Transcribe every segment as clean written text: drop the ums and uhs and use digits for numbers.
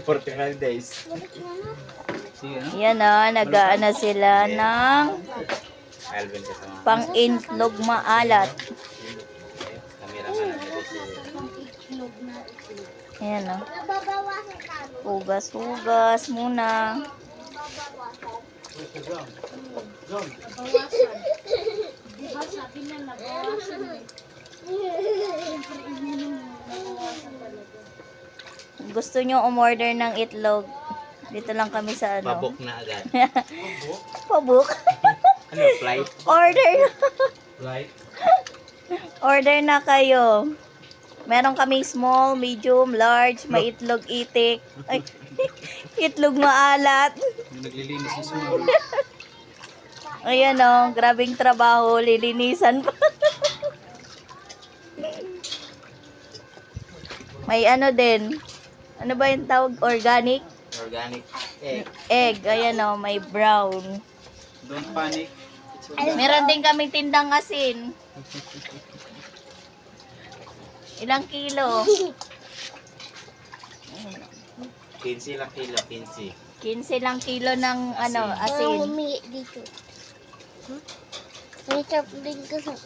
45 days. Yan o, nag-aana sila ng Alvin kasama. pang-itlog maalat. Kamera ka na nito si... Ayan o. Hugas-hugas muna. Diba sabi niya nabawasan eh. Gusto nyo umorder ng itlog? Dito lang kami sa ano. Pabok na agad. Pabuk. Ano, flight? Order na. Flight? Order na kayo. Meron kaming small, medium, large, may itlog itik. Ay, itlog maalat. Naglilinis si Small. Ayan o, grabing trabaho, lilinisan pa. May ano din. Ano ba yung tawag? Organic? Organic egg. Egg. Ayan o, may brown. Don't panic. Meron din kaming tindang asin. Ilang kilo? 15 lang kilo, 15. 15 lang kilo ng ano, asin. Humingi dito. May chop din ko sa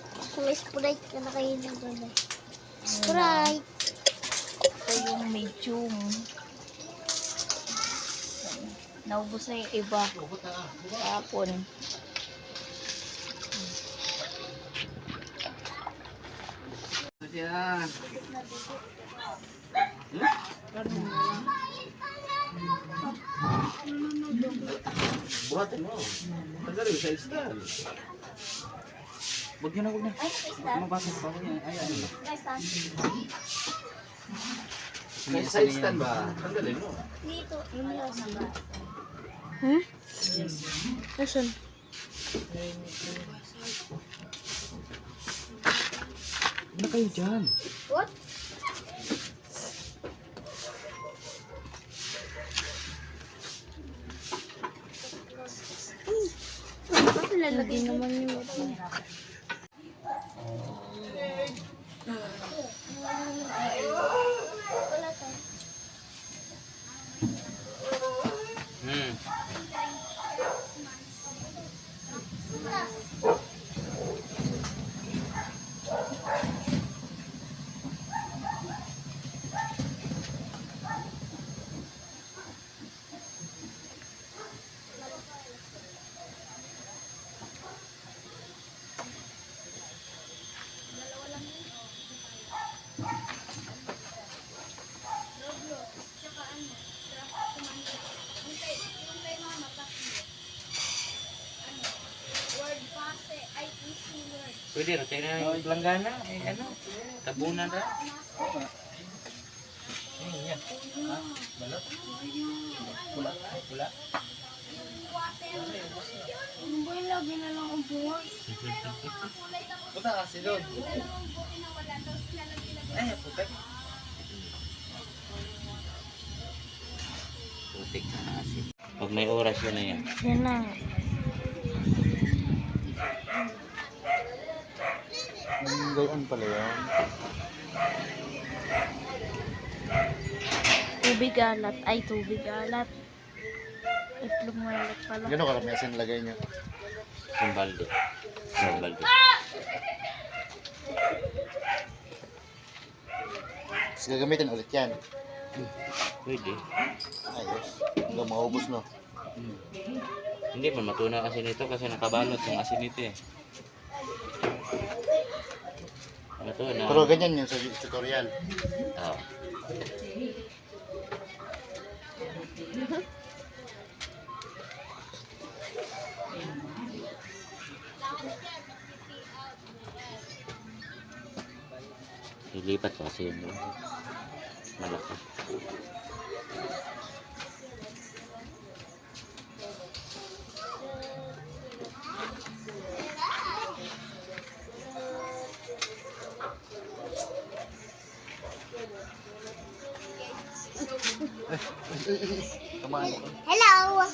may Sprite ka na kayo ng doon. Sprite. Ito yung medium. Naubos na yung iba. Tapon. Yan. Buhatin mo. Tagalin sa istan. Huwag na, huwag na. Mabasag pa ko yan. Ay, ano. Sa istan ba? Tagalin mo. Dito. Yung lasa ba? Asan? Ano kayo dyan? What? Bakit lalagay naman yung Pwede rin, tayo na yung langgana. Eh, ano? Tabunan na. Yan. Ha? Balot? Pula? Pula? Ano ba yung lagi na lang ang buwan? Puta kasi doon. Ay, putik. Putik na asin. Pag may oras yun na yan. Yan na. Gayaan pala yan. Tubig alat. Ay, tubig alat. Itlog maalat pala. Gano'n karami asin lagay nyo? Simbalde. Simbalde. Tapos gagamitin ulit yan. Pwede. Ayos. Hanggang maubos, no? Hindi man matunaw asin ito kasi nakabalot yung asin ito eh. Ano to na? Pero ganyan yun sa tutorial. Oo. Ilipat ko kasi yun. Malaki. Tamaan ko. Hello!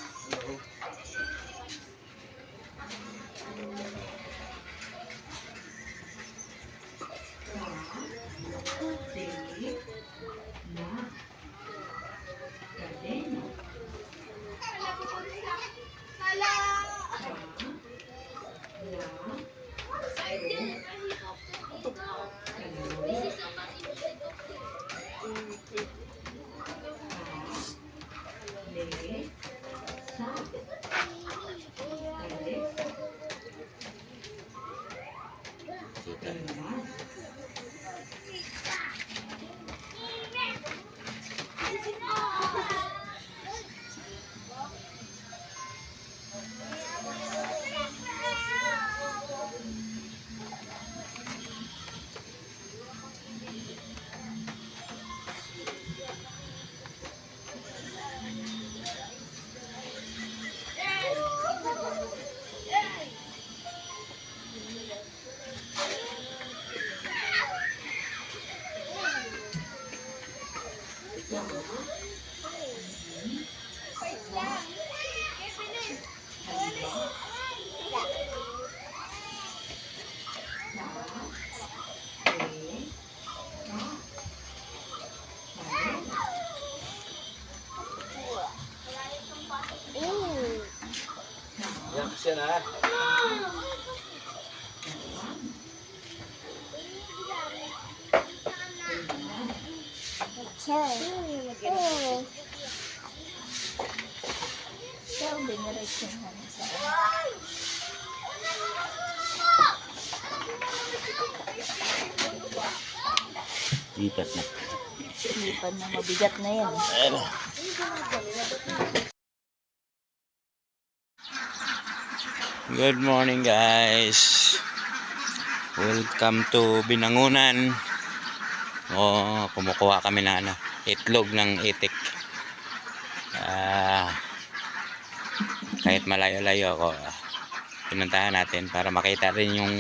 Yan siya na. Siya, binireksyonan sa Lipat na. lipan na mabigat na yan. Good morning guys. Welcome to Binangunan. Kumukuha kami na itlog ng itik. Kahit malayo-layo ako, pinuntahan natin para makita rin yung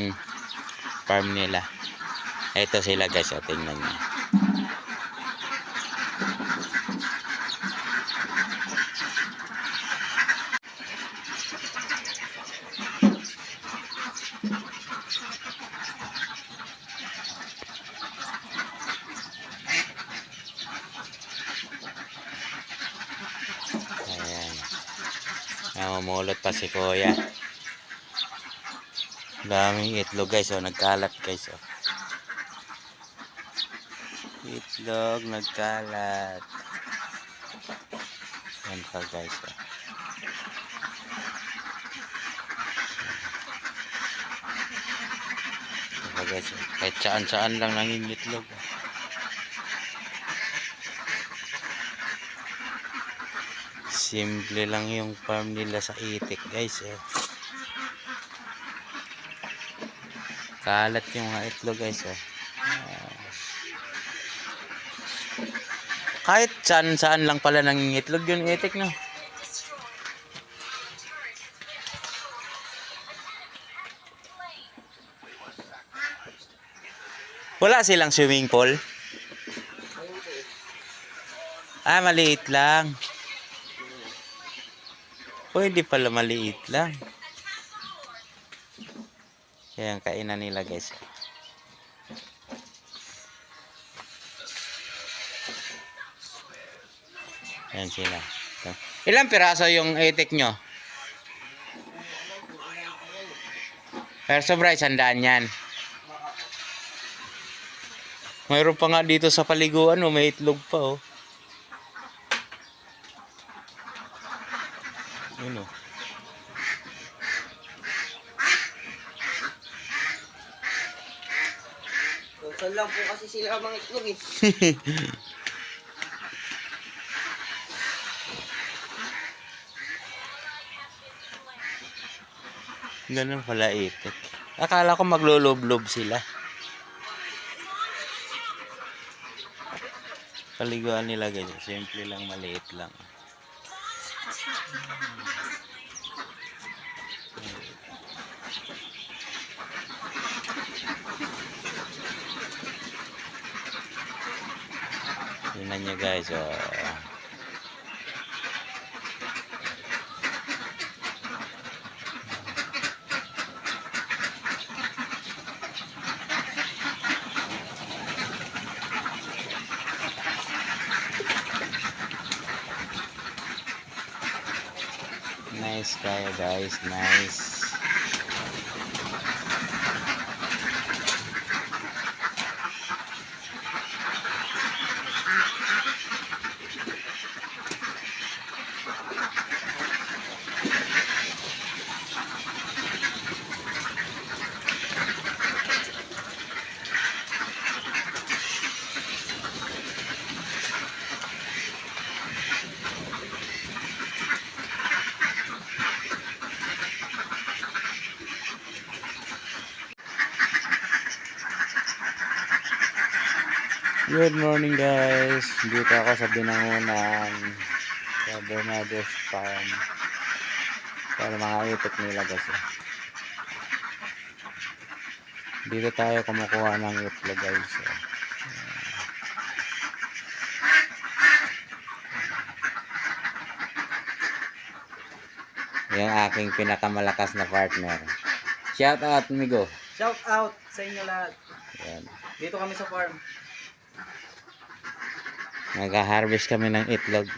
farm nila. Ito sila guys, tingnan nyo. Mamulot pa si kuya. Daming itlog guys, nagkalat guys. Itlog nagkalat. Yan pa guys. Yan guys, kahit saan-saan lang nanging itlog. Simple lang yung farm nila sa itik guys. Kalat yung mga itlog guys. Kahit saan lang pala nang itlog yung itik, no? Wala silang swimming pool? Maliit lang. Pwede pala maliit lang. Kaya ang kainan nila guys. Ayan sila. Ilang piraso yung itik nyo? Pero sobra 100 yan. Mayroon pa nga dito sa paliguan, may itlog pa. Yun. Saan lang po kasi sila mga itlog eh. Ganun pala itik. Akala ko maglulublob sila. Paliguan nila guys, simple lang, maliit lang. Tingnan nyo guys. Nice kayo guys, nice. Good morning guys. Dito ako sa Binangunan, sa Bernado's Farm. Para mga itik nila guys. Dito tayo kumukuha ng itlog guys. Yung aking pinakamalakas na partner. Shout out, Migo. Shout out sa inyo lahat. Yan. Dito kami sa farm. Nag-harvest kami ng itlog.